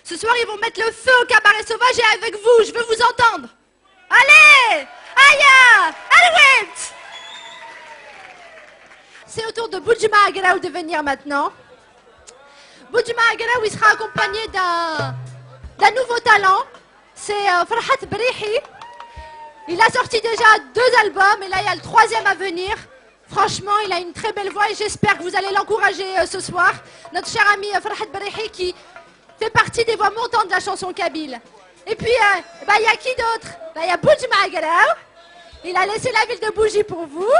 Ce soir, ils vont mettre le feu au cabaret sauvage et avec vous, je veux vous entendre. Allez, Aya, Alouette. C'est au tour de Boudjuma Agraou de venir maintenant. Boudjuma Agraou, il sera accompagné d'un nouveau talent. C'est Farhat Berihi. Il a sorti déjà 2 albums et là, il y a le 3e à venir. Franchement, il a une très belle voix et j'espère que vous allez l'encourager ce soir. Notre cher ami Farhat Berihi qui fait partie des voix montantes de la chanson kabyle. Et puis, il y a qui d'autre? Il y a Boudjuma Agraou. Il a laissé la ville de Bougie pour vous.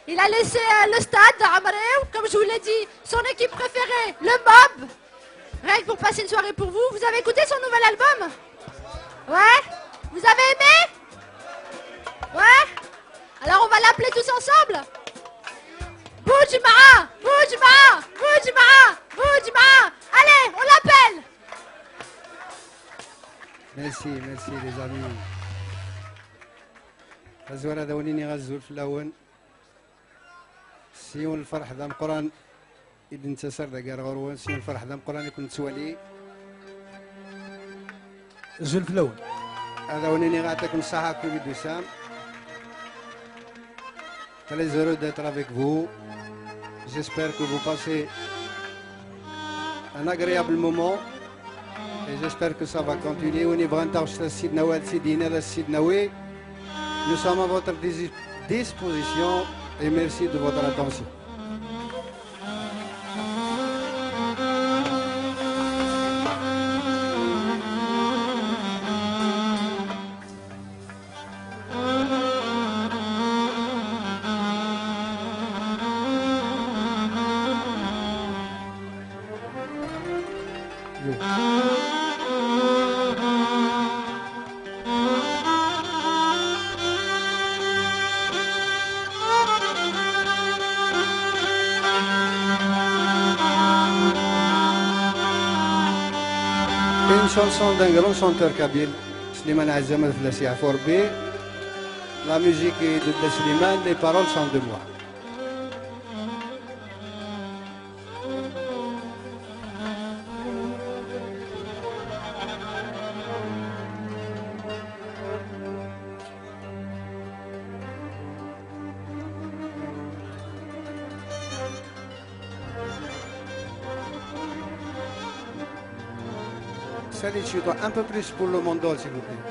Il a laissé le stade d'Amréou, comme je vous l'ai dit, son équipe préférée, le Mob. Rien que pour passer une soirée pour vous. Vous avez écouté son nouvel album? Ouais? Vous avez aimé? Ouais? Alors on va l'appeler tous ensemble? Boudjuma! Boudjuma! Boudjuma! Boudjuma! Allez, on l'appelle! Merci les amis. غزوة داونيني غزول في الأول سيون الفرح ذا مقران إذا انتصر ذا قار غروان سيون الفرح ذا مقران يكون تسوالي زول في الأول هذا ونيني غاتكم الصحة كوبي دوسام très heureux d'être avec vous. J'espère que vous passez un agréable moment et j'espère que ça va continuer. Nous sommes à votre disposition et merci de votre attention. Une chanson d'un grand chanteur kabyle, Slimane Azzamat Flassi Aforbi. La musique est de Slimane, les paroles sont de moi. Salut, un peu plus pour le mandol, s'il vous plaît.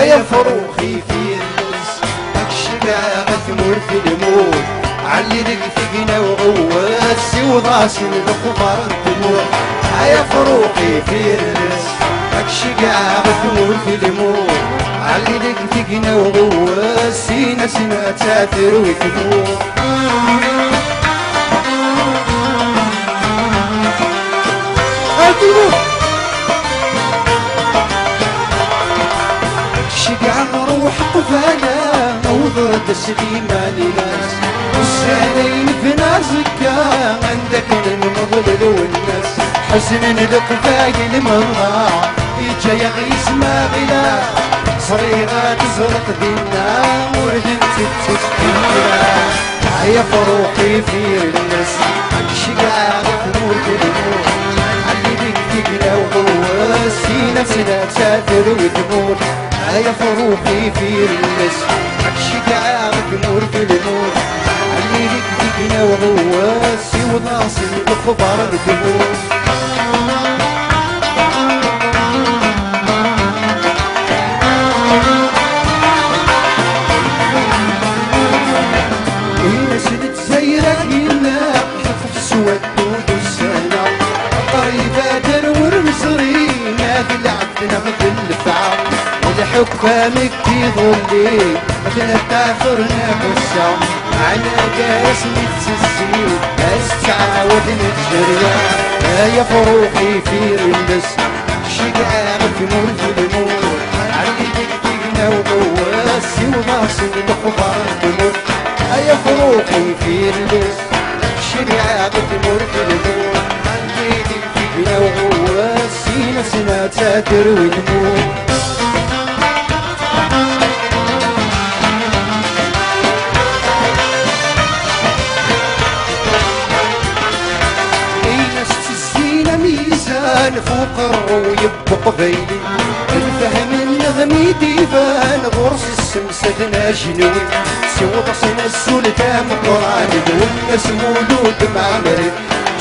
يا فروخي في النص الشقا غتمر في الموت علي دقفقنا وغواس وراسي الخبر الدموع يا فروخي في النص الشقا غتمر في الموت علي دقفقنا وغواس ناسنا تاثر وتموت شقع نروح قفانا وضرد سليماني ناس والسالين في نازكا عندك المضلل والناس حزن القفاي المنظار يجا يغيس ما غلا صريغة تزرق دينا وردت تسكينا يا فروحي في الناس شقع نروح الموت علي دقنا وغواسي نفسنا تسافر وتموت يا فروحي في الناس الشقا مكمور في وغواسي وضاصي الخبر الدموع نسلت زيرك يناق في سوى الدود والسنة قريبة درور مصري نادي لعبنا مثل الفعل الحكامك تظلي مثل تاخرنا قصة عنا جالس نتسسي استعاود نتجريا يا فروقي في رندس شقاق في مول في المول علي دقدقنا وقواسي وضاسي الخبر تموت يا فروقي في رندس شقاق في مول في المول علي دقدقنا وقواسي نفسنا تساتر ونموت فوق الروي بقبيلي الفهم النغمي ديفان غرس السمسة ناجنوي سوى بصنا السلطة مقران والناس مولود معمري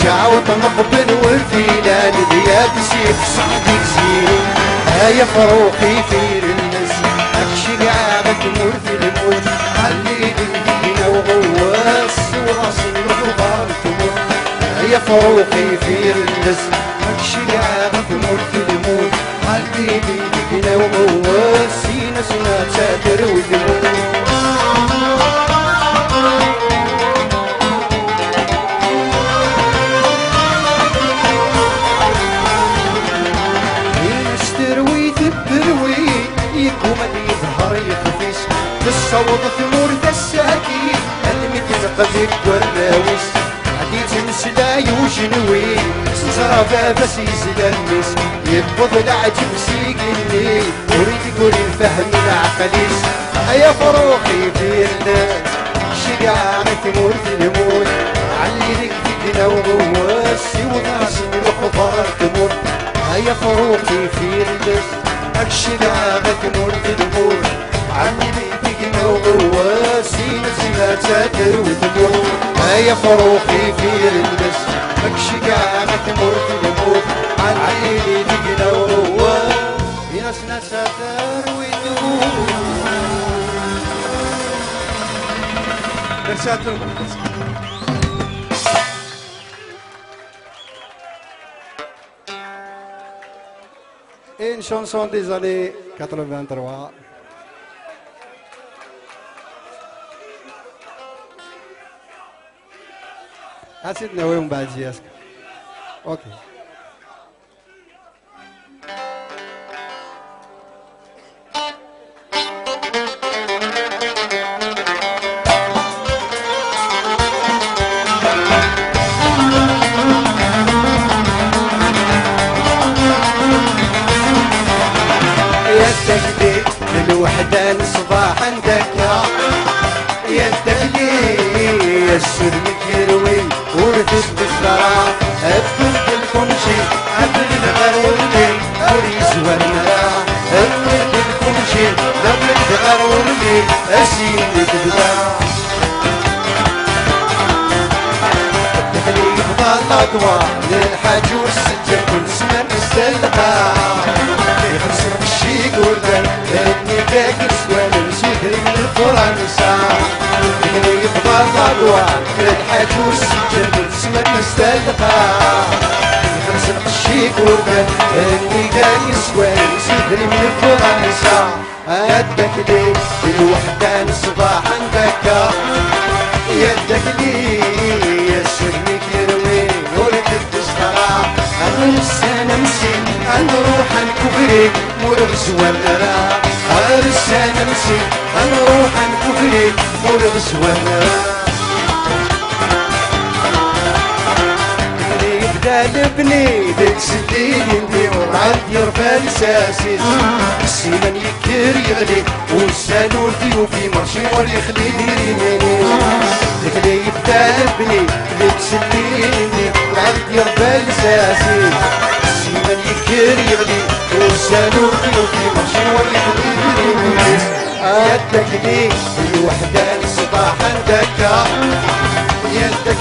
جاوط مقبل والفيلان دياب سيف صعدك زيرو هيا فروقي في الناس اكشي قاعدة تمر في الموت علي دينا وغواس وراسي الخبار تمر هيا فروقي في الناس شقاق تموت في الموت حبيبي هنا وغواسي نسنا تسافر ويموت نستروي تبروي يكوم يظهر يخفيس بالصوت ثمور الساكين المثل قبل والراويس عديت نسلا يوجنوي صرافة بس يزلمس يبض العجب سيقلي وريد يقول الفهم العقليس يا فروقي في الناس شقاق تموت الموت علي دقدقنا وغواسي وناسي الخضار تموت يا فروقي في الناس الشقاق تموت الموت علي دقدقنا وغواسي نسينا تساتر وتموت يا فروقي في الناس شقاق تمر في الموت علي دقنا وهو ينسنا سافر ويدوم Une chanson des années 83. حسيتنا وين بعد جياسك اوكي يدك لي للوحدة صباح عندك يدك لي السر يروي ورثت بالثراء أبد الكمشي قبل الغروري وريز والمراء أبد الكمشي قبل الغروري أسير البداع تخليف ظل أطوى للحجور ستة كل سنة مستلقى يخسر الشيك وردن لأني باكر سوال مسيحري من الفرنسا تخليف ظل أطوى للحجور ستة كل سنة مستلقى يخسر الشيك وردن لأني باكر سوال مسيحري من الفرنسا يدك لي الوحدة الصباح عندك يدك لي يسرني كروي ولدت تسخرا أنا السنة مسين أنا روح الكفري مرغز والنرا أنا السنة مسين أنا روح الكفري مرغز والنرا يبدا لبني ذيك سدين يندي وعندي رفع الساسيس السيمان يكر يغلي والسالور في مرشي وليخلي يميني ذيك اللي يبدا لبني ذيك سدين يندي وعندي رفع الساسيس السيمان يكر يغلي والسالور في مرشي وليخلي يميني يدك لي الوحدة الصباح عندك يدك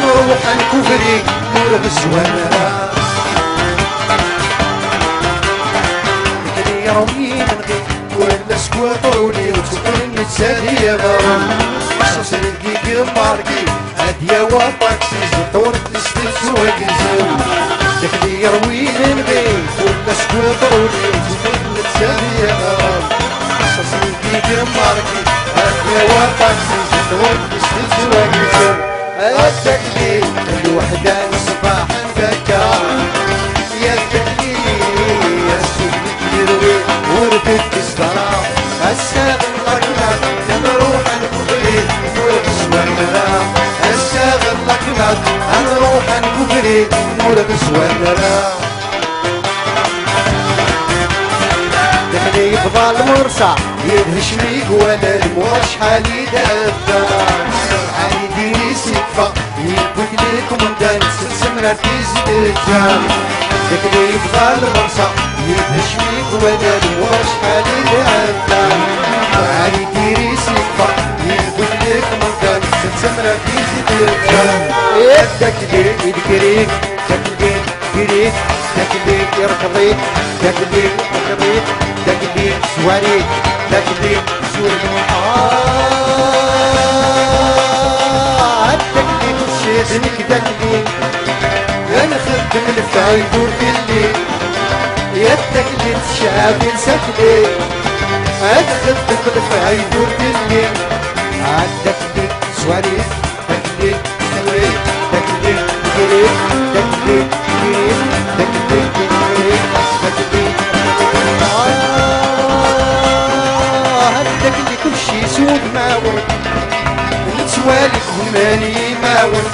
نروح نكفري نور بالزوانرة يروي من غير ولا سكوطولي وتكون نتسالي يا غرام خصوص الدقيق ماركي هادية وطاكسي زطور تستيس وكزاوي داكلي يروي من غير ولا سكوطولي وتكون نتسالي يا غرام خصوص الدقيق ماركي هادية وطاكسي زطور تستيس وكزاوي الداكلي الوحدة صباح فكا يا الداكلي يا السجن يروي وردت تسترا الساغن لكنات نروح نكفري نور بسوانرا الساغن لكنات نروح نكفري نور بسوانرا دخلي يبغى المرصع يدهش ليك ولا الموش حالي دابا عايدين السقفة يبوك ليكم ندان سمرة تزيد الجام دخلي يبغى المرصع يدهش ليك ولا الموش حالي دابا عايدين السقفة يبوك ليكم ندان سمرة تزيد الجام يدك يدكريك دكليك كريك دكليك يركضيك دكليك يركضيك دكليك سواريك دكليك سوريك دكليك وشيزنك دكليك انا خدم الفايدور كلي يا دكليك شافي سكلي انا خدم الفايدور كلي دكليك سواريك دكليك سواريك دكليك كريك دكليك كريك دكليك كريك دكليك هداك اللي كل شي سود ماون نتوالك هماني ماون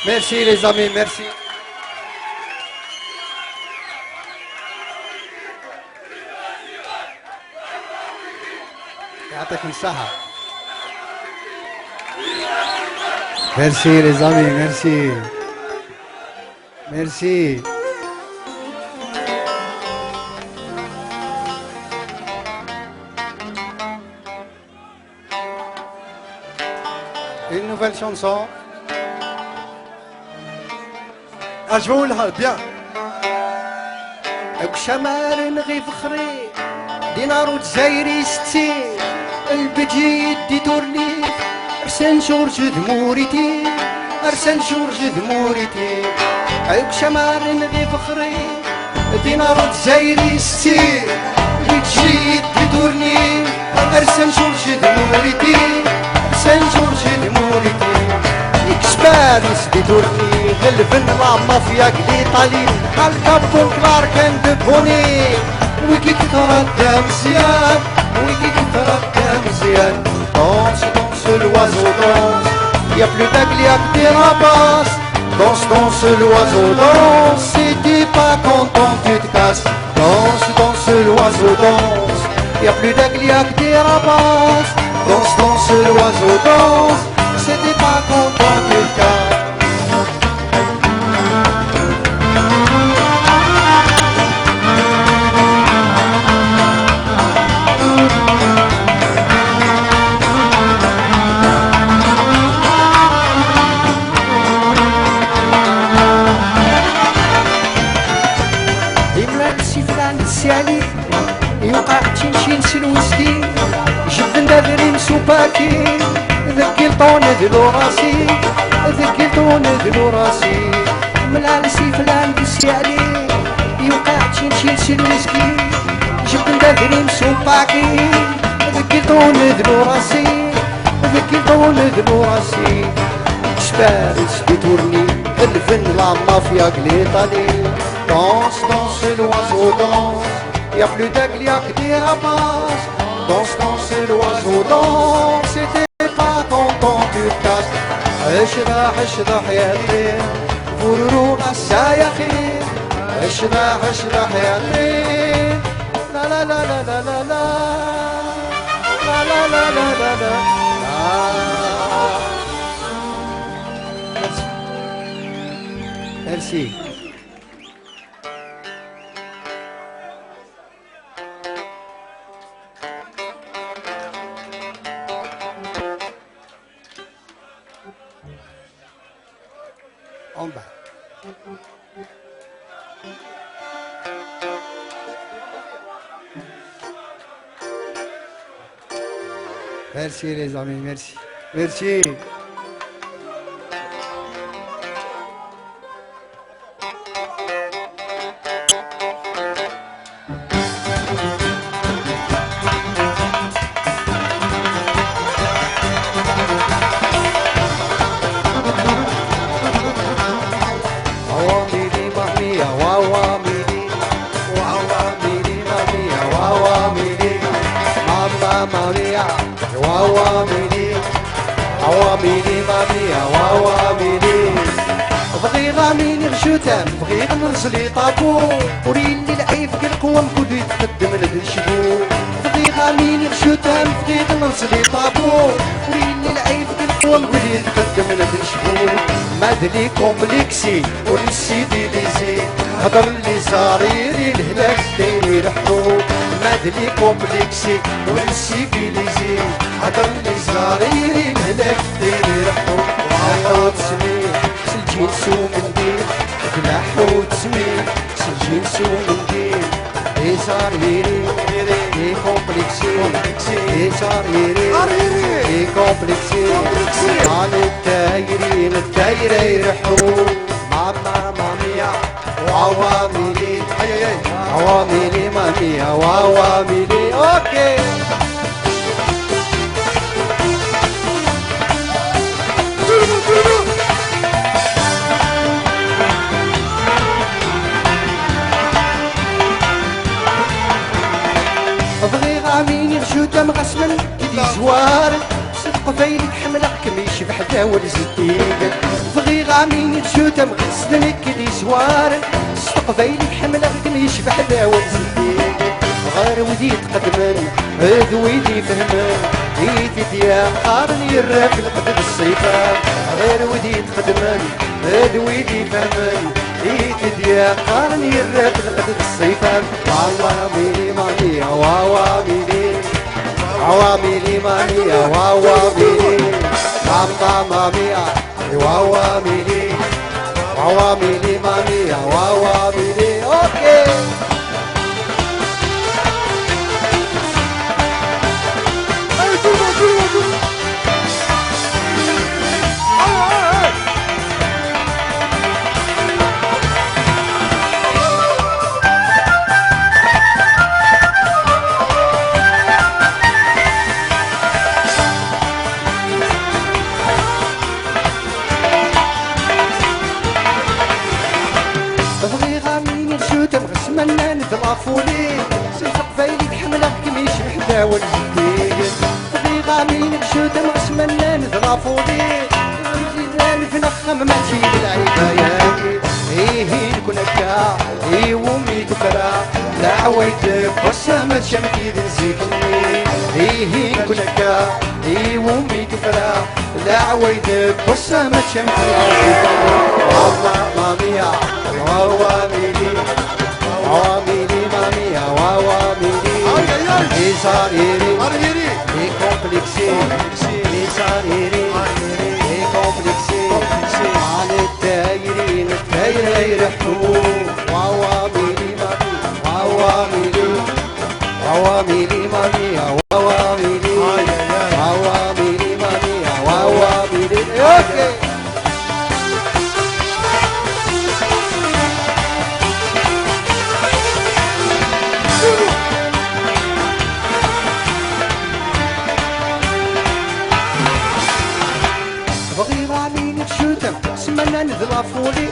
Merci les amis, merci. يعطيكم الصحة. Merci les amis, merci. Merci. Une nouvelle chanson. اجولها بيان شمال نغي فخري دينار وجزايري ستي البجي يدي تورلي ارسن جورج دموريتي ارسن جورج دموريتي شمال نغي فخري دينار وجزايري ستي البجي يدي تورلي ارسن جورج دموريتي ارسن جورج دموريتي اكسباريس دي تورني غلفن لا مافيا كليطالي الكابون كلارك اند بوني ويكي كترى مزيان ويكي كترى مزيان دونس دونس l'oiseau danse y'a plus d'aigle y'a que des rapaces danse danse l'oiseau danse si t'es pas content tu te casses danse danse l'oiseau danse y'a plus d'aigle y'a que des rapaces danse danse l'oiseau danse si t'es pas content tu te casses. يوقع تنشين سلوسكي جبن دادري مسوباكي ذكي الطون ذلو راسي ذكي الطون ذلو راسي ملالسي فلان بسيالي يوقع تنشين سلوسكي جبن دادري مسوباكي ذكي الطون ذلو راسي ذكي الطون ذلو راسي اكسباريس بتورني الفن لا مافيا كليطالي دانس دانس l'oiseau danse. Y'a plus d'aigle, y'a que des rapaces. danse, danse, l'oiseau danse, si t'es pas content, tu te casses. اشرح اشرح يا طير فررو غسا يا خير اشرح اشرح يا طير لا لا لا لا لا لا لا لا لا لا لا لا Merci. En bas. Merci les amis, merci. Merci. عواميني مامية وعواميني بغي غاميني غشوتام بغي غنرسلي طابو وريني العيف كالقوام كل يتقدم للشبو بغي غاميني غشوتام بغي غنرسلي طابو وريني العيف كالقوام كل يتقدم للشبو مادلي كومبليكسي ونسيدي ليزي هضر لي صاريري الهلاك ديري رحو مادلي كومبليكسي ونسيدي ليزي هضر لي صاريري الهلاك ديري رحو وعاود سمير سلجين سو منديل فلاحو تسمير سلجين سو منديل اي صاريري اي كومبليكسي اي صاريري اي كومبليكسي عن التايرين التايرة يرحو ماما مامية وعواملي عواملي مامية وعواملي اوكي بغي غاميني غشوتة مغسمن كدي زوار صدق فايلك حملك كميش بحدا والزديق بغي غاميني غشوتة مغسمن كدي زوار صدق فايلك حملك كميش بحدا والزديق غير ودي تقدمن هذ ويدي فهمن ايدي ديا قارني الراب القدر الصيفان غير ودي تقدمن هذ ويدي فهمن ايدي ديا قارني الراب القدر الصيفان عواميلي مامية وعواميلي عواميلي مامية وعواميلي ماما مامية وعواميلي عواميلي مامية وعواميلي اوكي بغي غاميني غشوتة مغسمنا نتلافولي سلفق فايلي حملك كميش بحدا والجديد بغي غاميني غشوتة مغسمنا نتلافولي زيدان في نخم ماشي بالعبايات ايه نكون هكا ايه ومي تفرا لا عويتك وسامة شمكي نزيكني ايه نكون هكا ايه ومي تفرا لا عويتك وسامة شمكي والله مامية وعواميلي عواميلي مامية وعواميلي اي صاريري اي كومبليكسي اي صاريري اي كومبليكسي عن التايرين التايرة يرحو وعواميلي مامية وعواميلي عواميلي مامية وعواميلي عواميلي مامية وعواميلي اوكي بغي غاميني غشوتة سمنا نذلافولي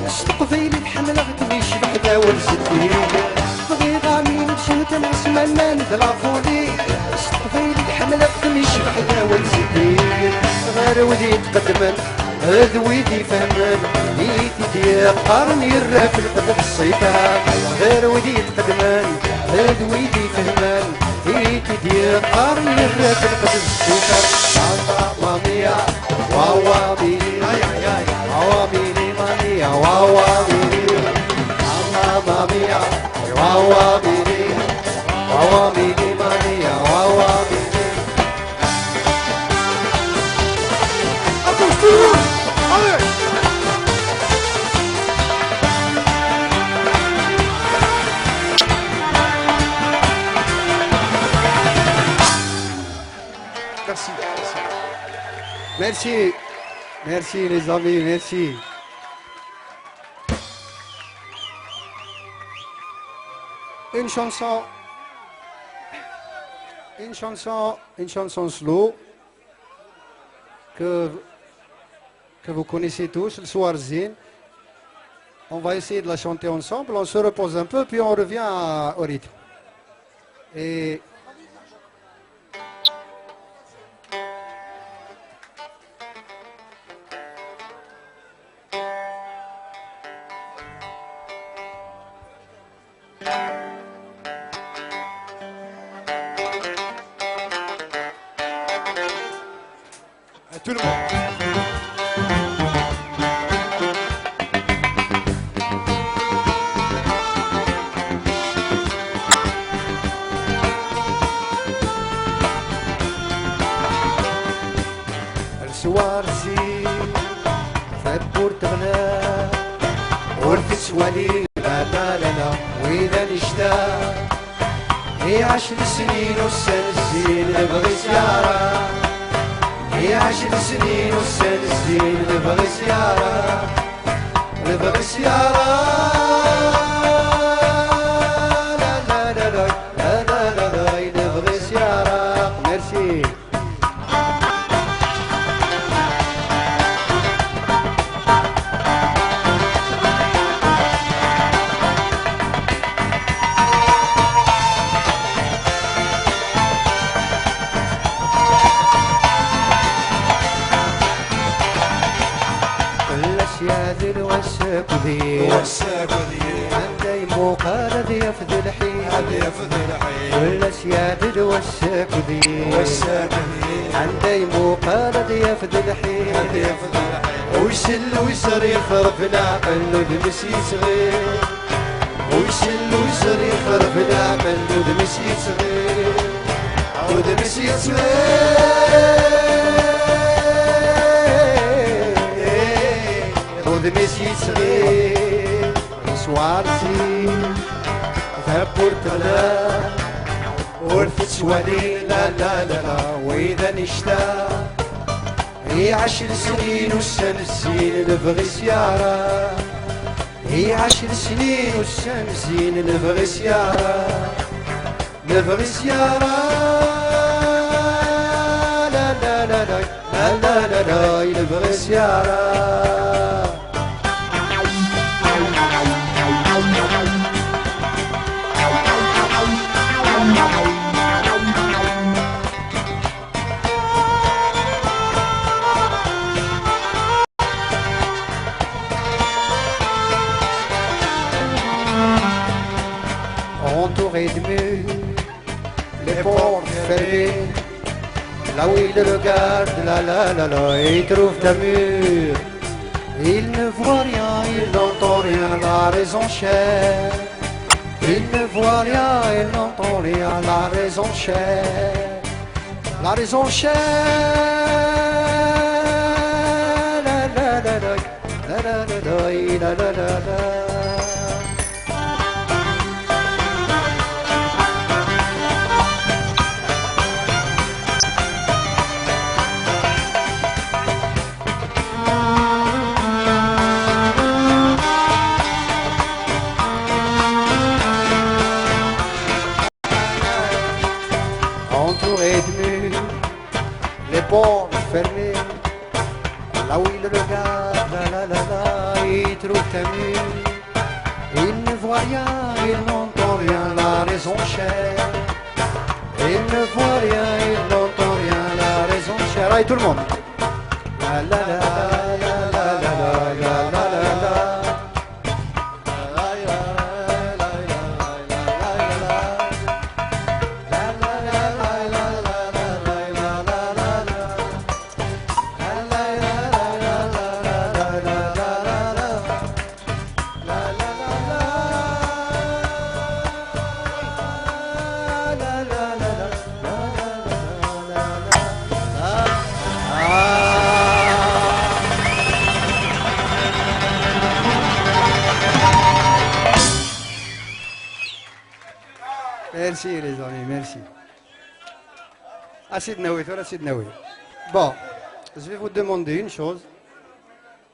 صدق فيلي الحمل غتميش بحدا والزديق بغي غاميني غشوتة سمنا نذلافولي غير ودي تقدمن هذ ويدي فهمن يدي يقارن يرف القدر الصيفان غير ودي تقدمن هذ ويدي فهمن يدي يقارن يرف القدر الصيفان ماميا واوا بيني واوا بيني ماميا واوا بيني ماميا واوا بيني واوا بيني ماميا واوا بيني. Merci. Merci les amis, merci. Une chanson slow que vous connaissez tous, le Swarzin. On va essayer de la chanter ensemble, on se repose un peu, puis on revient au rythme. Et tout le monde. السوارزي فات بورتغنا ورث سوالي لا لا لا لا وإذا نشتا هي 10 سنين والسنة الزين نبغي سيارة هي 10 سنين والسنة الزين نبغي سيارة نبغي سيارة لا لا لا لا لا لا لا لا نبغي سيارة. ميرسي. الأشياء الوسك ذي عندي مقالة يفذ الحين والأشياء الوسك ذي عندي مقالة يفذ الحين ويسل ويسر يخرب العقل ودمس يصغير ويسل ويسر يخرب العقل ودمس يصغير ودمس يصغير de Messi صغير سوارزي ذهب بورتغال ورث سوالي لا لا لا لا وإذا نشتا هي 10 سنين والسنة الزين نبغي سيارة هي 10 سنين والسنة الزين نبغي سيارة نبغي سيارة لا لا لا لا لا لا لا لا نبغي سيارة. Entouré de murs, les portes fermées, là où il regarde, la la la la, il trouve d'un mur. Il ne voit rien, il n'entend rien, la raison chère. Il ne voit rien, il n'entend rien, la raison chère. La raison chère, la la la la, la la la la, la la la la. Entouré de murs, les portes fermées, là où il regarde, la la la la, il trouve un mur. Il ne voit rien, il n'entend rien, la raison chère. Il ne voit rien, il n'entend rien, la raison chère. Allez tout le monde. Merci les amis, merci. Assez de Naoui, assez de Naoui. Bon, je vais vous demander une chose.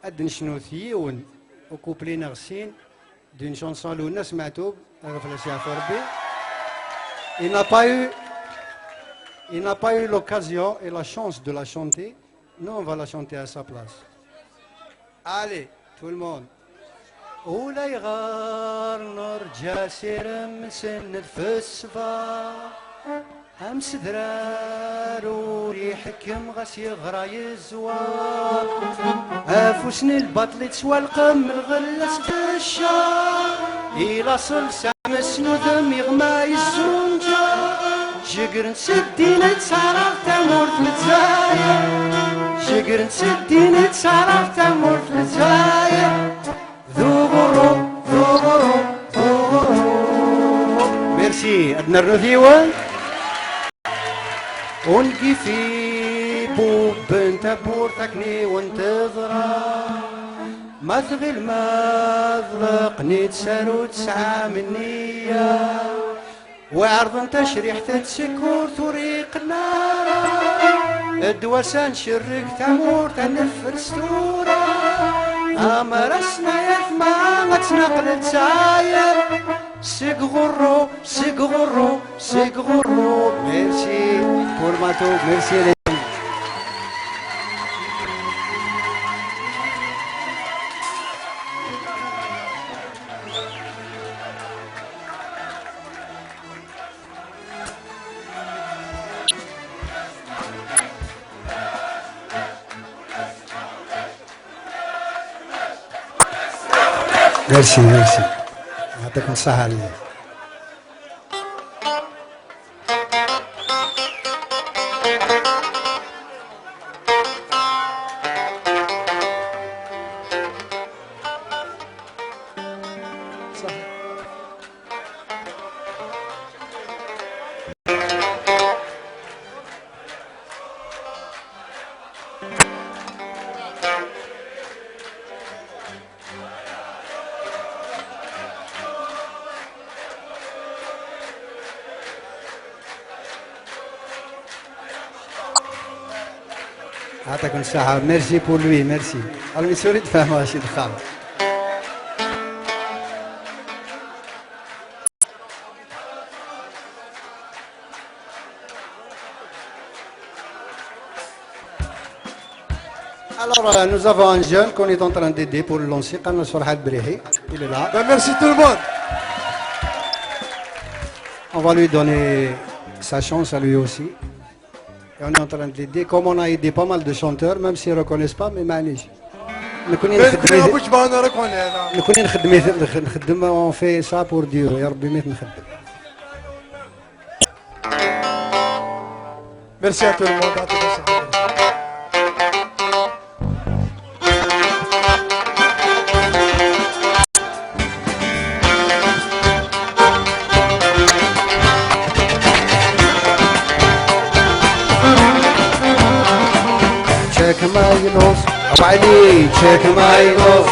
Ad nchnothi au couplet Narsin d'une chanson Luna Smatoub, il n'a pas eu l'occasion et la chance de la chanter. Nous, on va la chanter à sa place. Allez, tout le monde. ولا يغار نرجع سير مسند في الصفا امس درار وريحكم غاس يغرى يزوار افوسن البطل تسوى القم الغلس تشار الى صلصة مسنود يغمى الزنجة شقر نسدين تسعرف تمورت متزاير شقر نسدين تسعرف تمورت متزاير Merci. Adnar Nothiwan. ونجي في بوب انت بورتكني وانتظرا ما تغل ما ضلقني تسالو تسعى منية وعرض تشريح تتسكور طريق النار الدوسان شرك تمور تنفر ستورة أمرسنا يثمع غتنقل تساير سيغورو سيغورو سيغورو ميرسي فورماتو ميرسي. ميرسي ميرسي يعطيكم الصحة. يعطيكم الصحة. ميرسي بور لوي ميرسي. أنا سوري تفهموا شي دخل. Alors, nous avons un jeune qu'on est en train d'aider pour le lancer, Qanos Farhat Brihi. Il est là. Ben, merci tout le monde. On va lui donner sa chance à lui aussi. Et on est en train de l'aider. Comme on a aidé pas mal de chanteurs, même s'ils ne reconnaissent pas, mais معليش. نكوني نخدم on fait ça pour Dieu. يا ربي ميت نخدم. Merci à tout le monde. Check my nose, وعلي check my nose,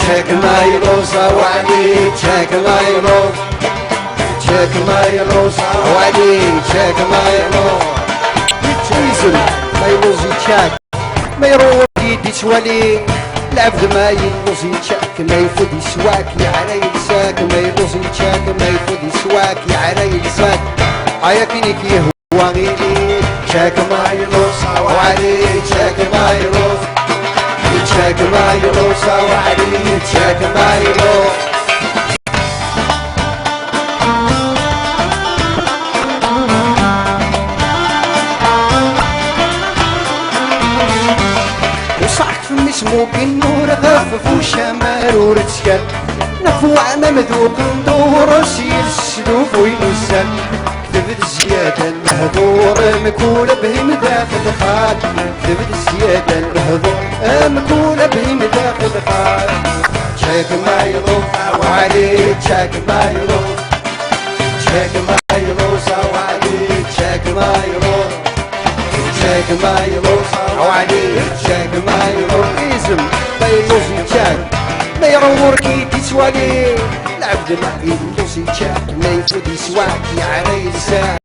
check my nose, وعلي check my nose, check my nose, وعلي check my nose. يتويزن ما ينوز يتشاك ما يروح يدي سوالي العبد ما ينوز يتشاك ما يفوت يسواك يا على يلساك ما ينوز يتشاك ما يفوت يسواك يا على يلساك هيا كيني كيه هو غيري check my nose وعلي check my nose check my nose وعلي check my nose. اسمو بالنور غفف وشمال ورتشكال نفوع ممذوق ندور سير السلوف وينسال كذبت زيادة المهدور مكول بهم داخل خال كذبت زيادة المهدور مكول بهم داخل خال شاك ما يضوف وعليك شاك ما يضوف شاك ما يضوف وعليك شاك ما يضوف شاك ما يضوف وعليك شاك ما يضوف اسم ما يضوف شاك ما يعور كي تسوالي العبد ما يدوس يتشاك ما يفوت يسواك يا عريس ساعة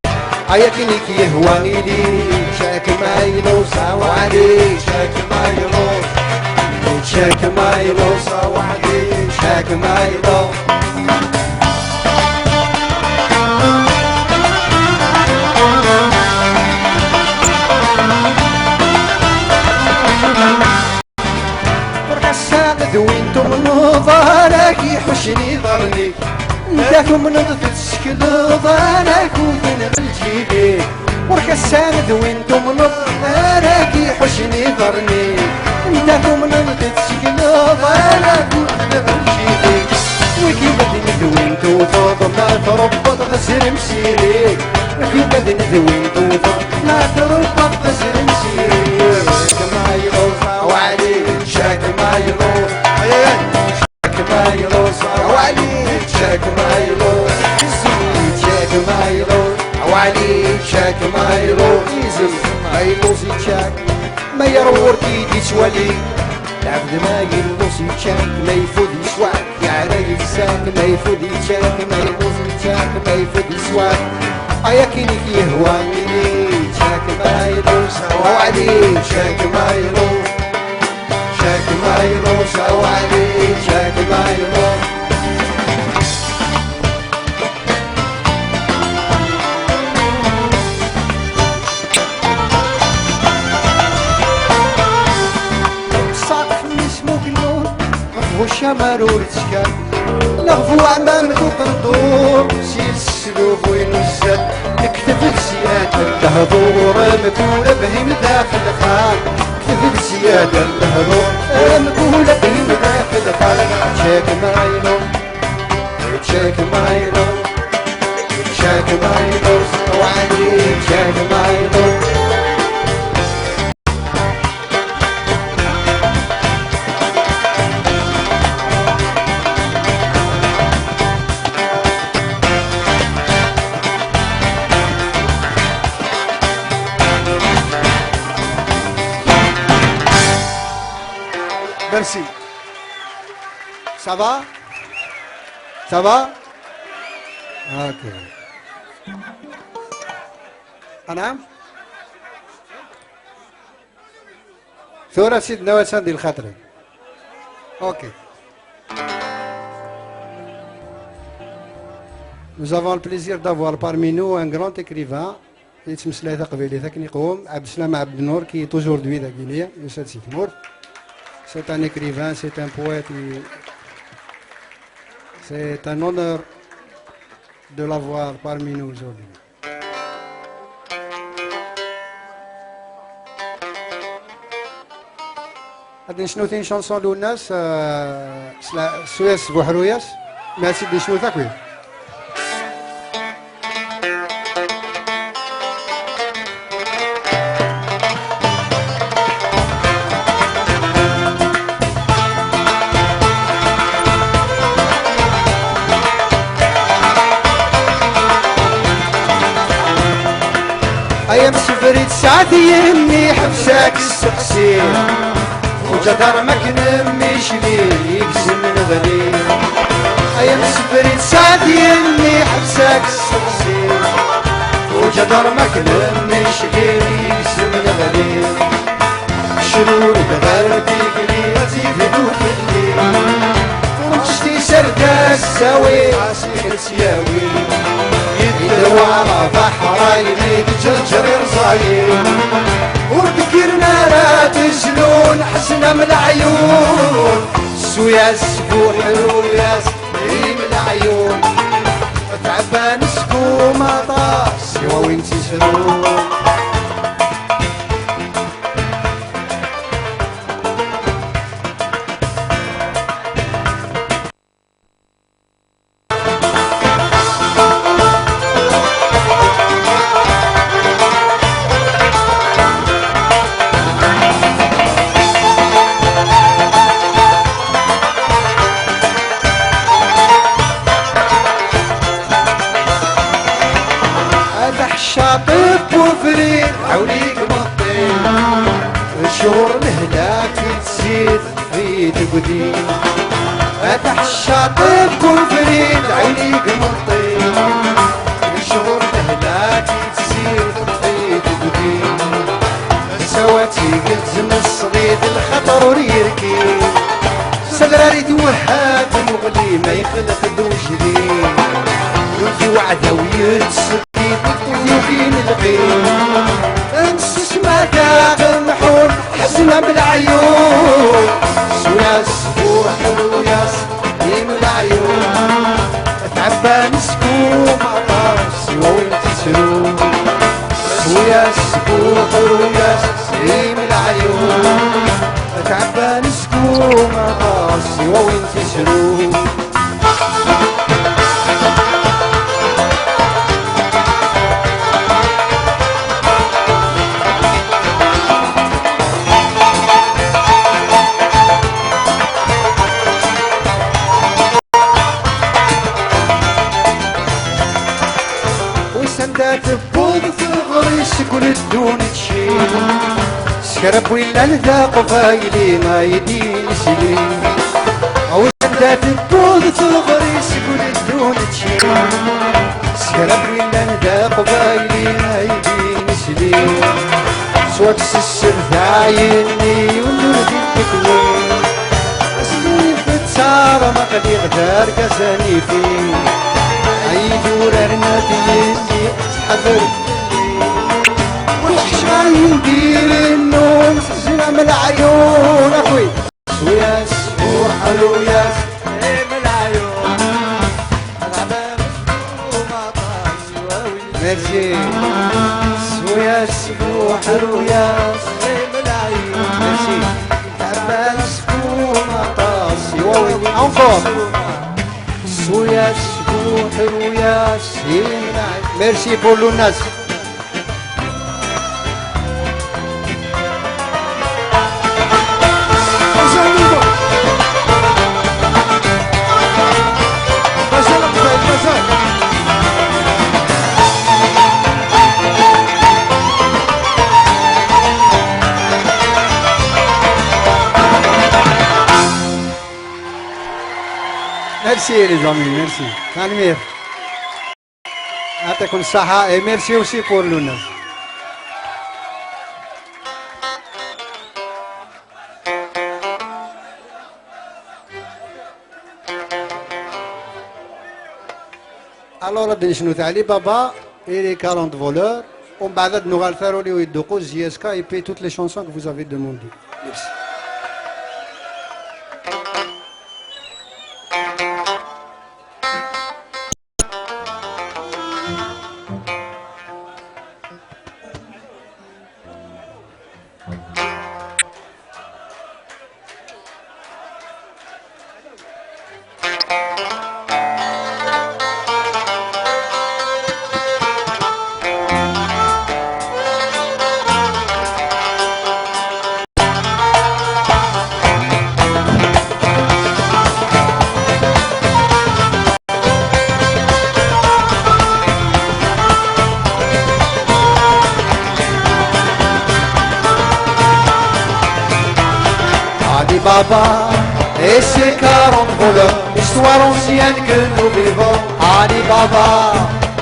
عياكني كي يهواني لي شاك ما يلوس وعليك شاك ما يلوس شاك ما يلوس وعليك شاك ما يلوس ذوينتم نظارك يحشني ظرني نداكم نضفت شكل ظارك وذن الجيبي وركسان ذوينتم نظارك يحشني ظرني نداكم نضفت شكل ظارك وذن الجيبي وكي بدن ذوينتو ضوض ما تربط غسر مسيري وكي بدن ذوينتو ضوض ما تربط غسر مسيري شاك ما يغوص وعليك شاك ما يغوص شاك ما يغوص وعليك شاك ما يغوص شاك ما يغوص وعليك شاك ما يغوص يزم ما يغوص يتشاك ما يرور كي تسوالي العبد ما يلوص يتشاك ما يفوت يسواك يا عرايس ساك ما يفوت يتشاك ما يلوص يتشاك ما يفوت يسواك اياكيني كي يهواني شاك ما يلوص وعليك شاك ما يلوص شاك ما يلوص وعليك شاك ما يلوص والشمال ورتشكال نغفو عمام ذوق ندور سير السلوف وينزل نكتب الزيادة الهضور مقولة بهم داخل خال كتب الزيادة الهضور مقولة بهم داخل خال شاك ما يلوم شاك ما يلوم شاك ما يلوم وعليك شاك ما يلوم Merci. Ça va? Ça va? Ok. أنا؟ ثورة سيدنا وسندي الخطري. Ok. Nous avons le plaisir d'avoir parmi nous un grand écrivain. يتمثل هذا قبيلي ذاك يقوم عبد السلام عبد النور qui est aujourd'hui ذا Guinée, يوسف سيكمور. C'est un écrivain, c'est un poète. C'est un honneur de l'avoir parmi nous aujourd'hui. غادي نشنو شانسون للناس سويس بوحروياس ما سيدي شنو ذاك ايام سفريت ساعتي اني حبساك السقسي وجدار مكنم مشلي يقسم نغلي ايام سفريت ساعتي اني حبساك السقسي وجدار مكنم مشلي يقسم نغلي شرور دغرتي كلي غتيفدو كلي ومشتي سردا الساوي عاسير سياوي يدلو على بحرايني تجرجر رصايم وذكرنا لا تجلون حسنا من العيون سوياس بوحروياس من العيون تعبان سكو مطاس سوا وين تسرون داك تسير في تقديم فتح الشاطئ بكل فريد عينيك مطيب الشهور تهلاك تسير في تقديم سواتي قلزم الصغيد الخطر وريركي سلراري توهات مغلي ما يخلق دو جديد يوفي وعده ويتسديد وفين الغيب انسس ما كاغ محور حسنا بالعيون سواس وحلو ياس ديم العيون تعبان سكوم عطاس وين تسرو سواس وحلو ياس ديم العيون تعبان سكوم عطاس وين تسرو سندات بوض ثغري سكن الدون تشيل سكرب ولا نذاق فايلي ما يدين سليم او سندات بوض ثغري سكن الدون تشيل سكرب ولا نذاق فايلي ما يدين سليم سواكس السرد عيني والنور دي التكوين اسمي فتسارة ما قد يغدار كساني فيه عيدور ارنبيني حذر وش ندير النوم زلم العيون اخوي وياس وحلو ياس زلم العيون العباب ميرسي وياس وحلو ياس زلم العيون ميرسي العباب مطاسي ووين انفور وياس وياس ميرسي بور لوناس Merci les amis, merci. Tanmir. يعطيكم الصحة et merci aussi pour Luna. Alors غادي نشنو تاع علي بابا et les 40 voleurs. ومن بعد نغال ثارولي ويدوقو زياسكا et puis toutes les chansons que vous avez demandées. Merci. Baba et ses 40 voleurs, histoire ancienne que nous vivons. Ali Baba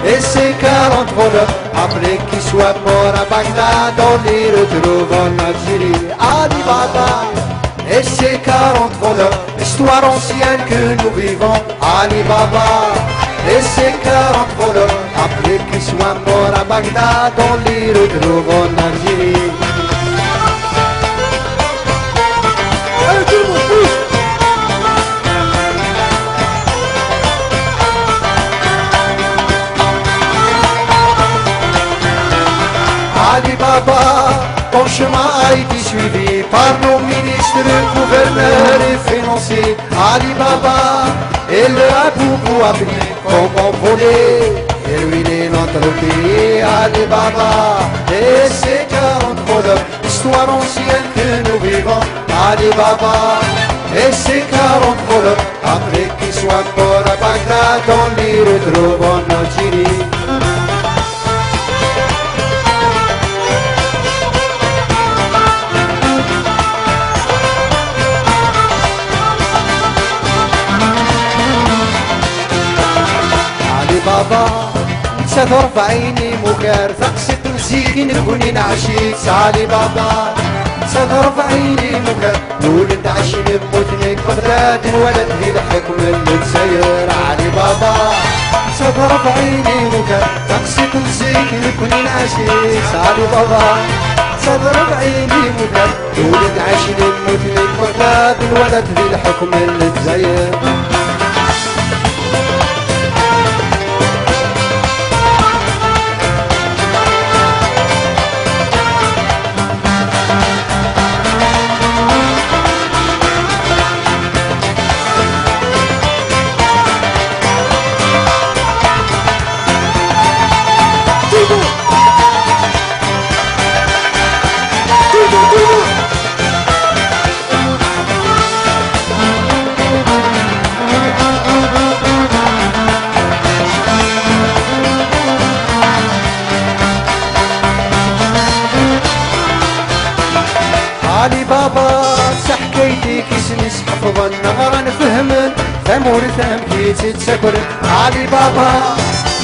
et ses 40 voleurs, après qu'ils soient morts à Bagdad, on les retrouve en Algérie. Ali Baba et ses 40 voleurs, histoire ancienne que nous vivons. Ali Baba et ses 40 voleurs, après qu'ils soient morts à Bagdad, on les retrouve en Algérie. Ali Baba, ton chemin a été suivi par nos ministres, gouverneurs et financiers. Ali Baba, et le Aboubou a pris comment voler et ruiner notre pays. Ali Baba, et ses 40 voleurs, histoire ancienne que nous vivons. Ali Baba, et ses 40 voleurs, après qu'ils soient morts à Bagdad, on les retrouve en Algérie. بابا ترفع عيني مكار ثقسط مسكين نكوني نعشيك علي بابا ترفع عيني مكار ولد عشي نموتني بغداد ولد ذي الحكم اللي تسير علي بابا ترفع عيني مكار ثقسط مسكين نكوني نعشيك علي بابا ترفع عيني مكار ولد عشي نموتني بغداد ولد ذي الحكم اللي تسير علي بابا سحكيتي كيس نسحفظ النهار نفهمن ثمور ثم كي تسكر علي بابا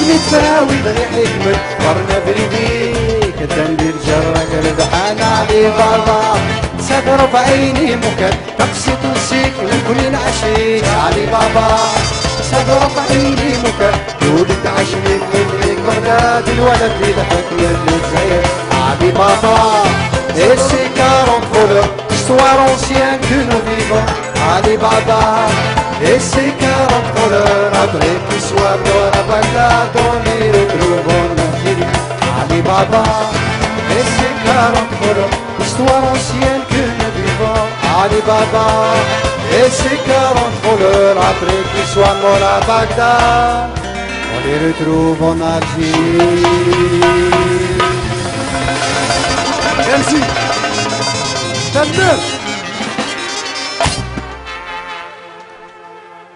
نتفاوي ضغي حكمت ورنا بريدي كتندير جرك البحان علي بابا تضرب عيني مكان تقسط وسيك لكل العشيك علي بابا تضرب عيني مكان ولد عشيك من بغداد الولد يضحك من الجزائر علي بابا Et c'est 40 voleurs, histoire ancienne que nous vivons, Ali Baba. Et c'est 40 voleurs, après qu'ils soient morts à Bagdad, on les retrouve en Algérie, Ali Baba. Et c'est 40 voleurs, histoire ancienne que nous vivons, Ali Baba. Et c'est 40 voleurs, après qu'ils soient morts à Bagdad, on les retrouve en Algérie. Merci.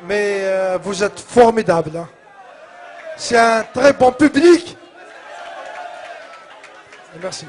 Mais vous êtes formidable. Hein? C'est un très bon public. Merci.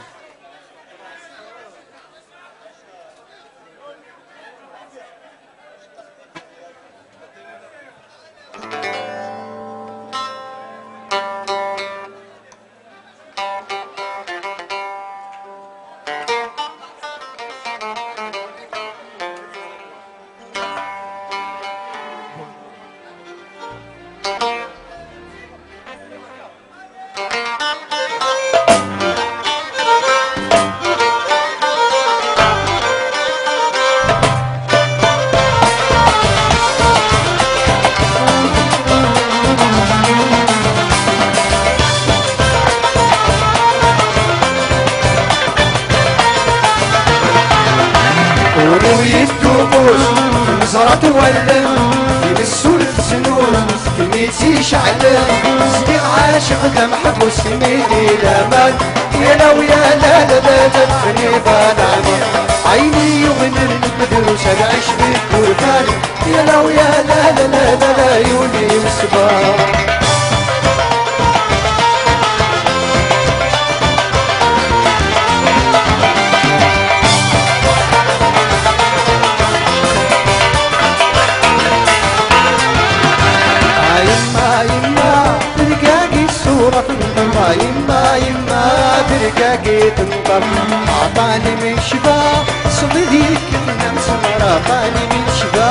زرعت ولد في السول سنون كلمتي شعلة صديق عاشق ذا محبوس كلمتي لامان يا لا ويا لا لا لا تدفني بنعمة عيني يغنر المدروس العيش بالدورفان يا لا ويا لا لا لا لا لا يولي والصباح يما تركاكي تنطر عطاني من شبا صديق كنا مسمر عطاني من شبا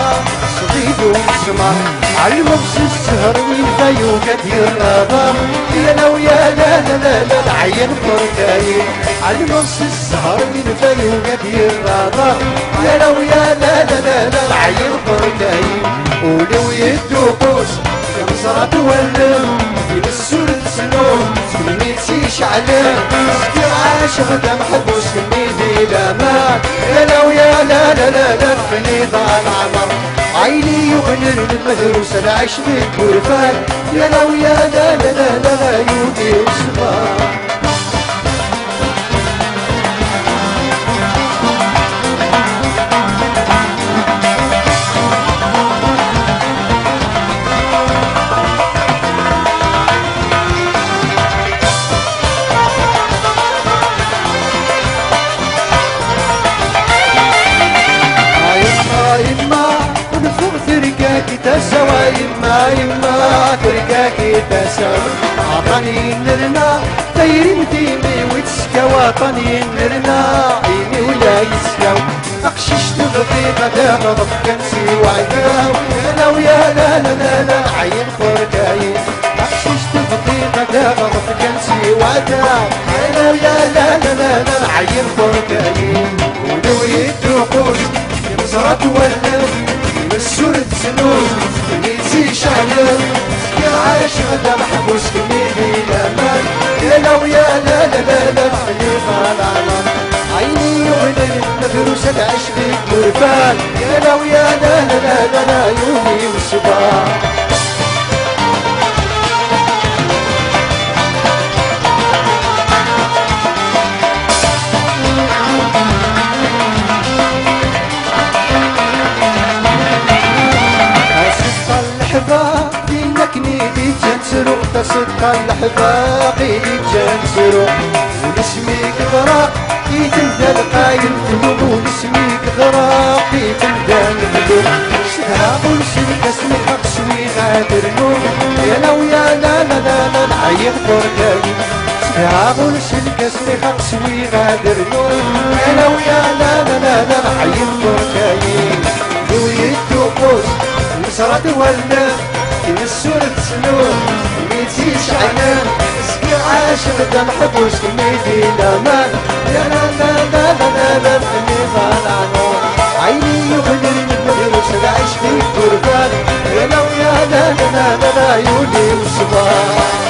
صديق ومسمر عالمبس السهر والفايو كثير نظر يا لا ويا لا لا لا لا العين فركاين عالمبس السهر والفايو كثير نظر يا لا ويا لا لا لا لا العين فركاين ولو يدوقوس كمزرات ولم في السور سنون كلمتي شعلة صديق عاشق ذا محبوس كلمتي لامان يا لا ويا لا لا لا لا الفني ضاع العمر عيني يغنر المدروس العيش بالدورفان يا لا ويا لا لا لا لا لا يودي وصباح تسوى يما تركاكي ذاك تساو عطاني نرنا دايرين ديمي ويتسكا وطني نرنا ايمي ولا يسكاو اقشيش تبغي غدا غضب كنسي وعداو انا ويا لا لا لا لا عين فركاين اقشيش تبغي غدا غضب كنسي وعداو انا ويا لا لا لا لا عين فركاين ولو يدوقوش يمزرات ولا يمسوا السنون ميزي شعلم عايش غدا محبوس كميدي الامان يا لو يا لا لا لا لا خليفه العالم عيني وعيني مدروس العيش بيك مرفان يا لو يا لا لا لا لا لا يومي والصباح كنيدي تنسرو تسقى الحباقي تنسرو ونسميك غراق يتمدى القايم ذنوب ونسميك غراق يتمدى الذنوب شهاب ونسلك اسمك اقسوي غادر نوم يا لو يا لا لا لا لا نعيط بركاي شهاب ونسلك اسمك اقسوي غادر نوم يا لو يا لا لا لا لا نعيط بركاي ذوي الدقوس المسرد ولا يمسوا السنون ميتي شعلان اسكي عاشق دا محبوس كميدي الامان يا لا لا لا لا لا لا فني ظالعنون عيني يغلي المدروس العيش في القربان يا لو يا لا لا لا لا لا يولي والصباح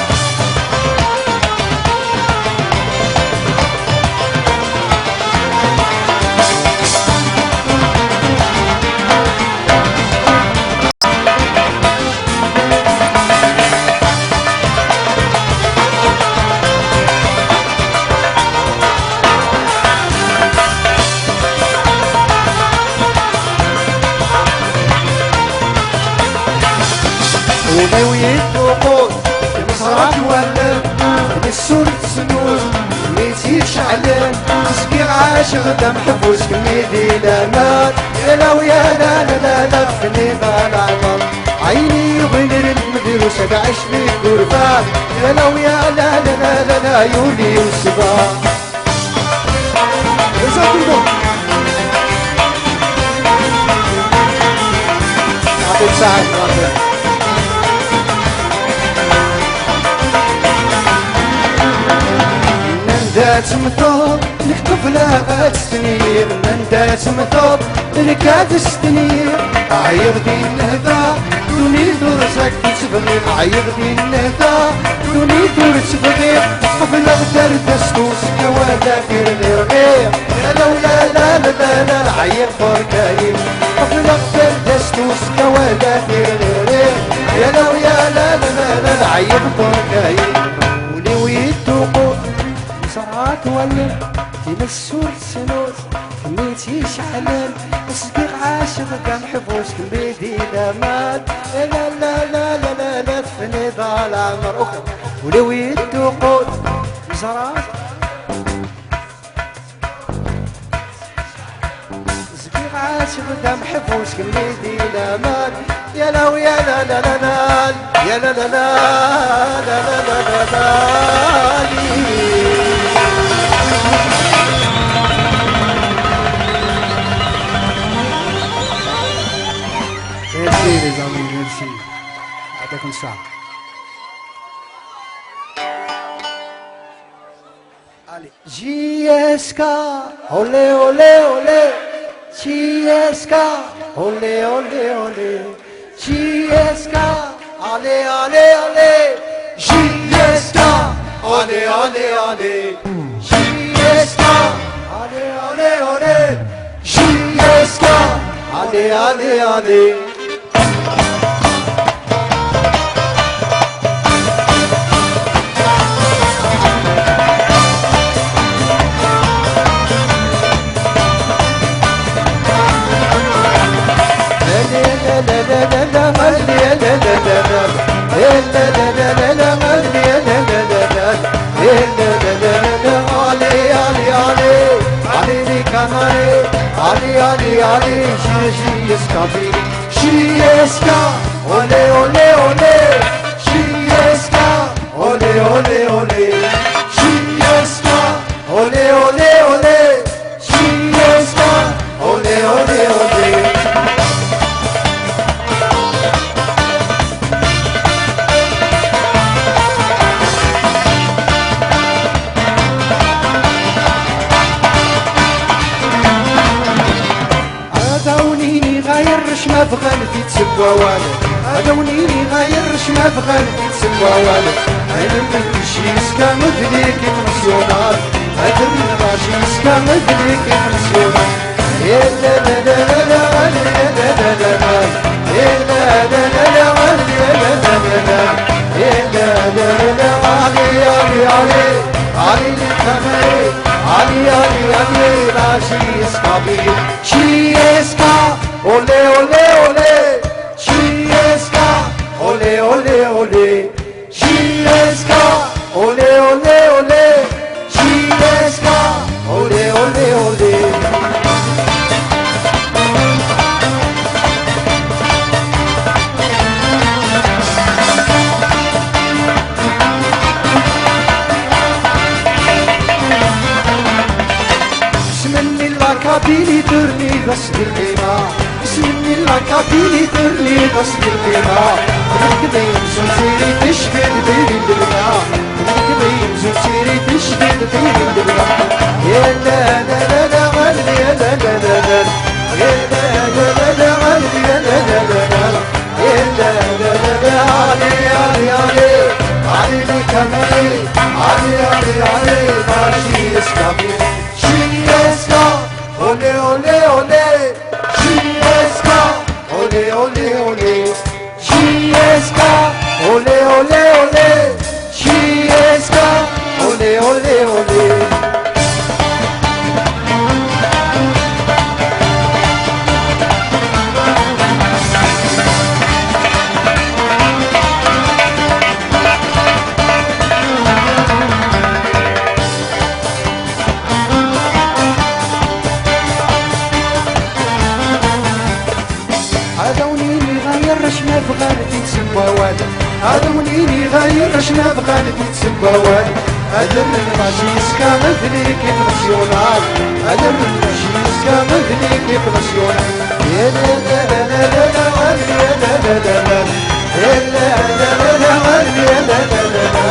ولو يدوقون المسرات ولا يمسوا السنون ميتي شعلان تسقي عاشق دا محبوس كميدي الامان يا لو يا لا لا لا لا فني بالعمر عيني وغير المدروس بعيش لي قربان يا لو يا لا لا لا لا لا يولي والصباح عطيت ساعة دات مثوب لك طفلة تستنير من دات مثوب لك تستنير عير دي النهضة دوني درسك تسبغي عير دي النهضة دوني درس بغير قبل اغدر دستوس كوالا كير غير يا لو لا لا لا لا لا عير فركاين قبل اغدر دستوس كوالا كير غير يا لو يا لا لا لا لا عير فركاين ولو يدوقوا صرات ولا يمسوا السنوس كميتي شعلان صديق عاشق كان محبوس كميدي الامان لا لا لا لا لا لا تفني ضال عمر اخر ولو يدوقون صرات صديق عاشق كان محبوس كميدي الامان يا لو يا لا لا لا لا يا لا لا لا لا لا لا لا Merci les amis, merci. يعطيكم الصحة. Allez. JSK, olé olé olé. JSK, olé olé olé. JSK, allez allez allez. JSK, allez allez allez. JSK, allez allez allez. JSK, allez allez allez. Ali, Ali, she is coming. She is coming. Ole, ole, ole. She olé, olé. Chiesca, olé, olé, olé. Chiesca, olé, olé, olé. ونيني غاير ما بغى نفي تسبوا والو هذا ونيني غاير ما بغى نفي تسبوا والو انا من الشيس كان مدريك ناسيونال هذا من الشيس كان مدريك ناسيونال يا لا لا لا لا يا لا لا لا لا يا لا لا لا لا يا لا لا لا يا لا لا لا علي علي علي علي الكمال علي علي علي راشي اسكابي شيسكا olé olé olé Chiesca olé olé olé Chiesca olé olé olé Chiesca olé olé olé اسمني الكابيلي ترني بس بالقيمة اسمني الكابيلي ترني بس بالقيمة تركبين زوزيري تشبه بين الدنيا تركبين زوزيري تشبه بين الدنيا يا لا لا لا لا غالي يا لا لا لا لا يا لا لا لا لا غالي يا لا لا لا لا يا لا لا لا لا علي علي علي علي الكمال علي علي علي ماشي اسكابي Chiesca, olé olé olé Chiesca, olé olé olé Chiesca, olé olé olé Chiesca, olé olé olé ما بغاني تسبوا والو هذا ونيني غاير ما بغاني تسبوا والو هذا من ماشيس كامل فيك ناسيونال هذا من ماشيس كامل فيك ناسيونال يا لا لا لا لا لا يا لا لا لا لا يا لا لا لا لا يا لا لا لا لا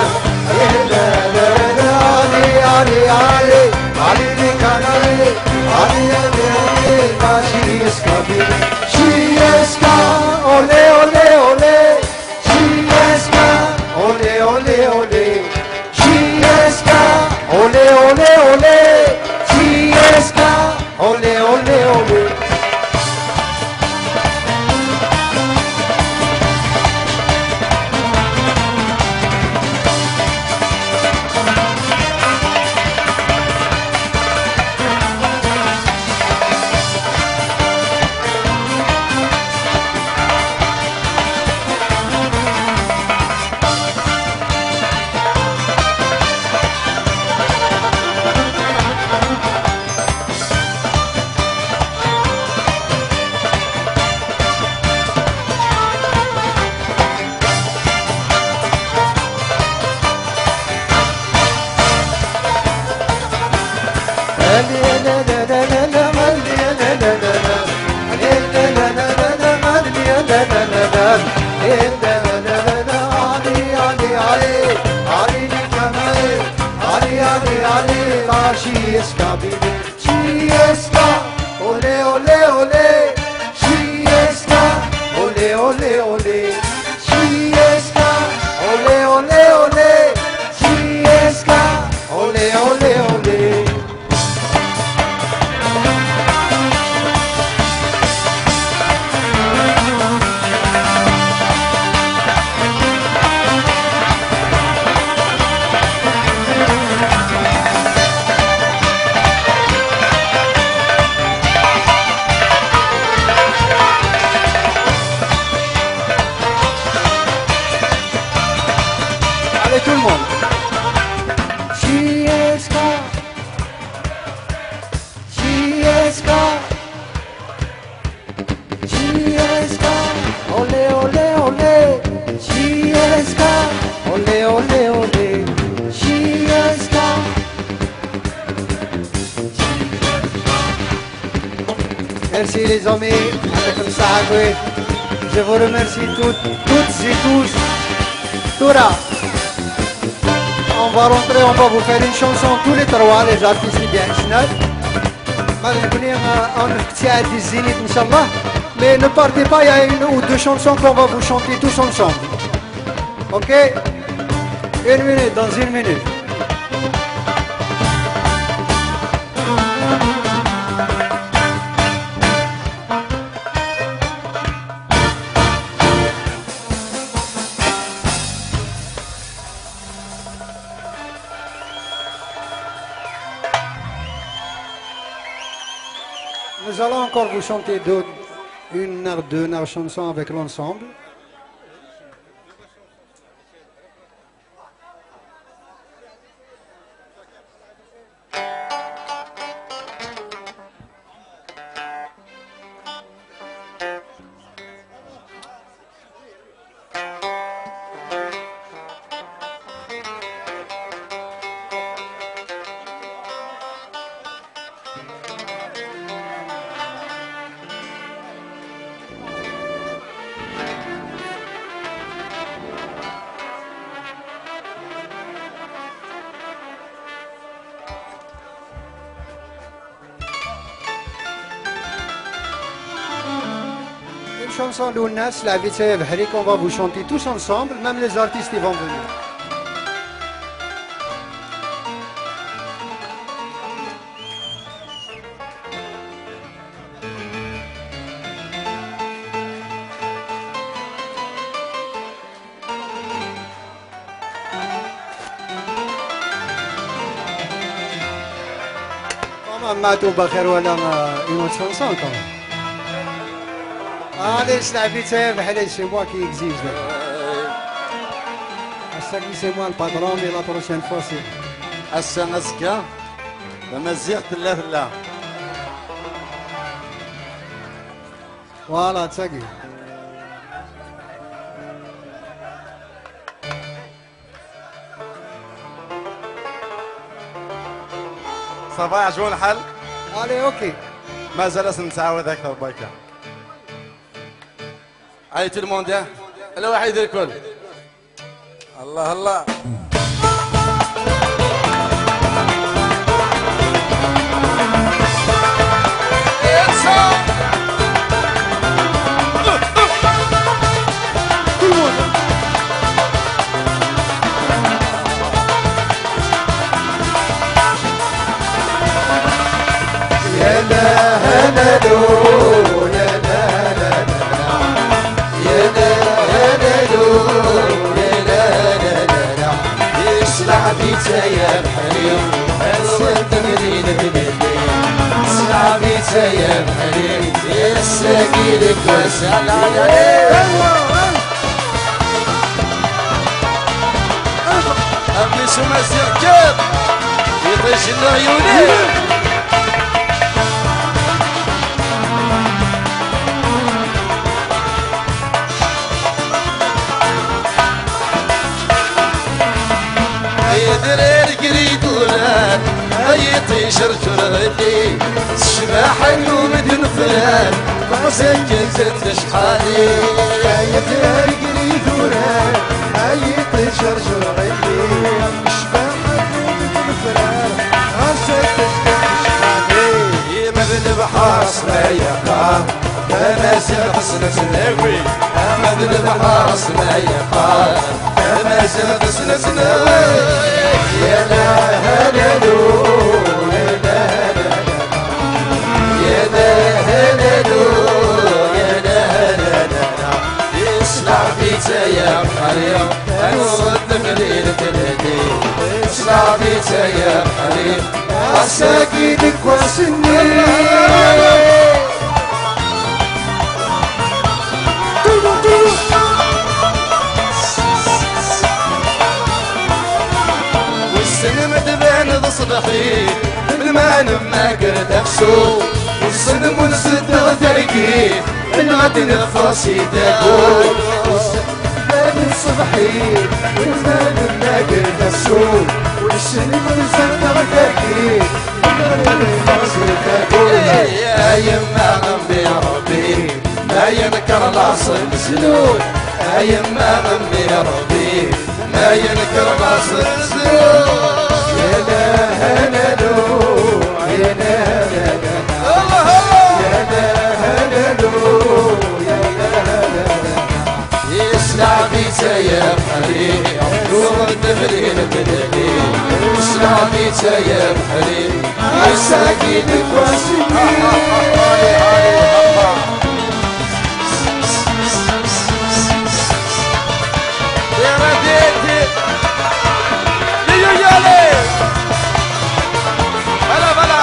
يا لا لا لا علي علي علي علي الكناري علي علي علي ماشيس كامل شيسكا olé olé olé Chiesca olé olé olé Chiesca olé olé olé Chiesca olé olé olé Chiesca, Chiesca, olé olé olé Chiesca, olé olé olé Chiesca, olé olé olé Chiesca, olé olé olé Merci les amis. Comme ça, oui. Je vous remercie toutes et tous. Toura. On va rentrer, on va vous faire une chanson tous les trois, les artistes bien snap. Mais ne partez pas, il y a une ou deux chansons qu'on va vous chanter tous ensemble. Ok? Une minute, dans une minute. Nous allons encore vous chanter une heure, deux heures chansons avec l'ensemble. Chanson d'Ounas, la Vitesse Bhri qu'on va vous chanter tous ensemble, même les artistes ils vont venir. Comment Matou Bakher ou une autre chanson quand même. Allez, la vitesse, c'est moi qui exige. C'est moi le patron, mais la prochaine fois c'est. السنسكا بمزيغ لا Voilà, تسقي. صافا يعجبون الحل؟ Allez, ok. ما زال نتعاود اكثر بايكا. Allez tout le monde, hein? الوحيد الكل. الله الله. يا لا هلا لو لا لا لا يا لا هلا لو لا لا لا لا يسلع بيتا يا الحريم السد مدينة بالليل يسلع بيتا يا الحريم يساقي لك وسال أمي سما الزركات يطيش العيونين. درير قريدولان هيطي شرشر غلي الشباح ومدن فلان مسجل زت شحالي يا درير قريدولان هيطي شرشر غلي الشباح ومدن فلان مسجل زت شحالي مدن بحر صبايا انا حسن سناوي مدن بحر صبايا انا حسن سناوي يا لا هلا لو يا لا لا يا لا هلا لو يا لا لا لا يسلع بيتا يا حريم انصد مليلة الهدي يسلع بيتا يا حريم عساكيدك وسني والسلم دبان تصبحي بالمان ما قرد افسو والسلم ونسد غتركي الغد نفرسي تاكل والسلم تصبحي بالمان ما قرد افسو السنين والزمن غداكي يا يما غمي ربي ما ينكر العصر مسلول يا يما غمي ربي ما ينكر العصر مسلول يا لا هللو يا لا هللو يا لا هللو يا لا هللو يسمع بيتا يا بحري نور الدبرين بدلي يسمع بيتا يا بحري عساكينك واسمي يا رديتي يو يالي بلا بلا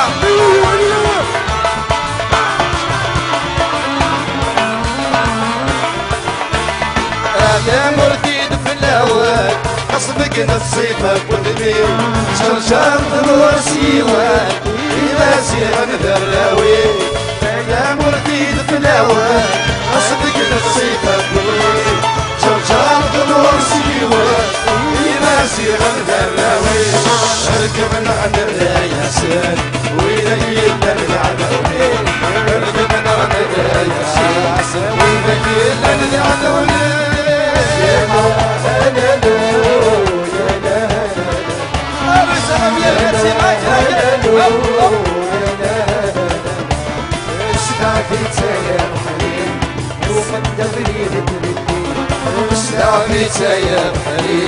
انا مرتيد في الاول قصبك نصيبك ودمير شرشار ثمور سيوان إذا سيغن ذراوي انا مرتيد في الاول قصبك نصيبك ودمير شرشار ثمور سيوان إذا سيغن ذراوي اركبنا عن الرياسان وإذا يلنا العدوي اركبنا عن الرياسان وإذا يلنا العدوي اسلاميتا يا بحري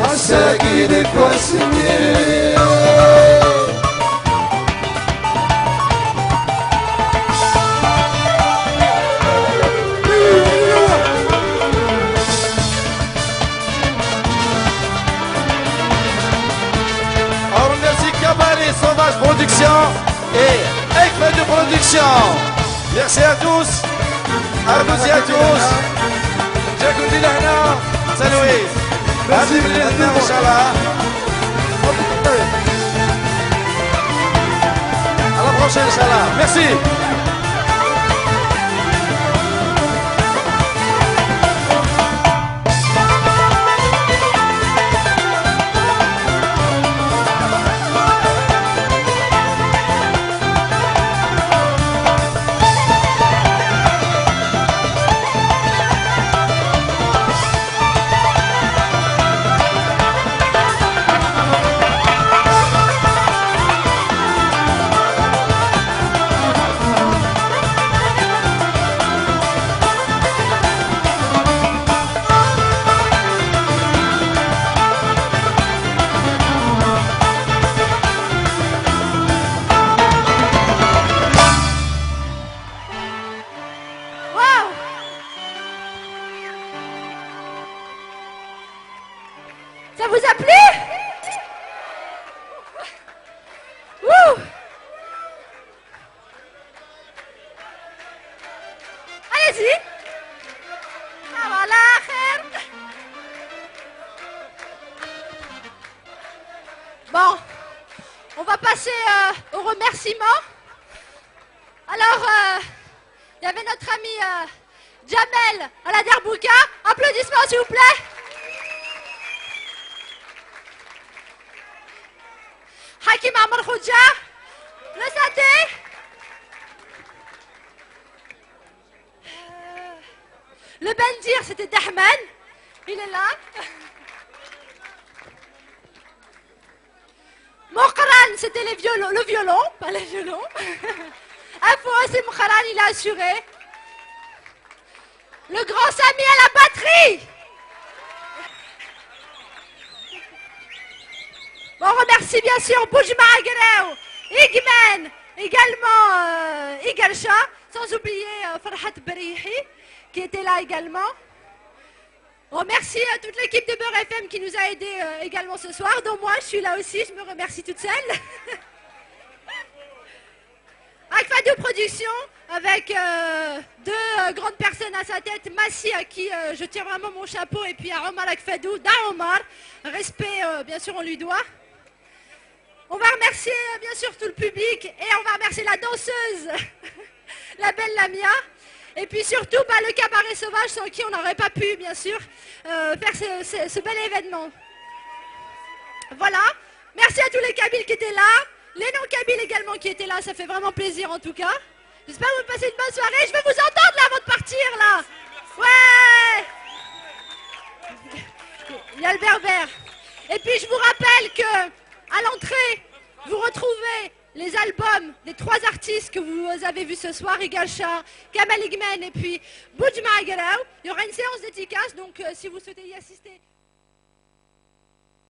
عساكينك واسنين Sauvage Production et Ekfadou Production. Merci à tous. Argouzi à tous. جاكم دي لهنا سنوي هذه من الاثنين ان شاء الله. À la prochaine ان شاء الله. Merci. Ça vous a plu? Ouh. Allez-y. Ah voilà, khair. Bon, on va passer aux remerciements. Alors, il y avait notre ami Jamel à la Derbouka. Applaudissements s'il vous plaît. Hakim Amar Khouja, le Saté. Le Bendir, c'était Dahman. Il est là. Mokran, c'était le violon, pas les violons. Afouassi Mokran, il a assuré. Le grand Sami à la batterie. On remercie bien sûr Boujma Aguereo, Igmen, également Igalcha, sans oublier Farhat Berihi qui était là également. On remercie toute l'équipe de Beurre FM qui nous a aidés également ce soir, dont moi je suis là aussi, je me remercie toute seule. Akfadou Production avec deux grandes personnes à sa tête, Massi à qui je tire vraiment mon chapeau et puis à Omar Akfadou, Da Omar, respect bien sûr on lui doit. On va remercier bien sûr tout le public et on va remercier la danseuse, la belle Lamia. Et puis surtout le cabaret sauvage sans qui on n'aurait pas pu bien sûr faire ce bel événement. Voilà, Merci à tous les Kabyles qui étaient là, les non-Kabyles également qui étaient là, ça fait vraiment plaisir en tout cas. J'espère que vous passez une bonne soirée, je vais vous entendre là avant de partir là. Ouais. Il y a le berbère. Et puis je vous rappelle que à l'entrée, vous retrouvez les albums des 3 artistes que vous avez vus ce soir, Igal Shah, Kamal Igmen et puis Boudj Mahagarou. Il y aura une séance dédicace, donc si vous souhaitez y assister,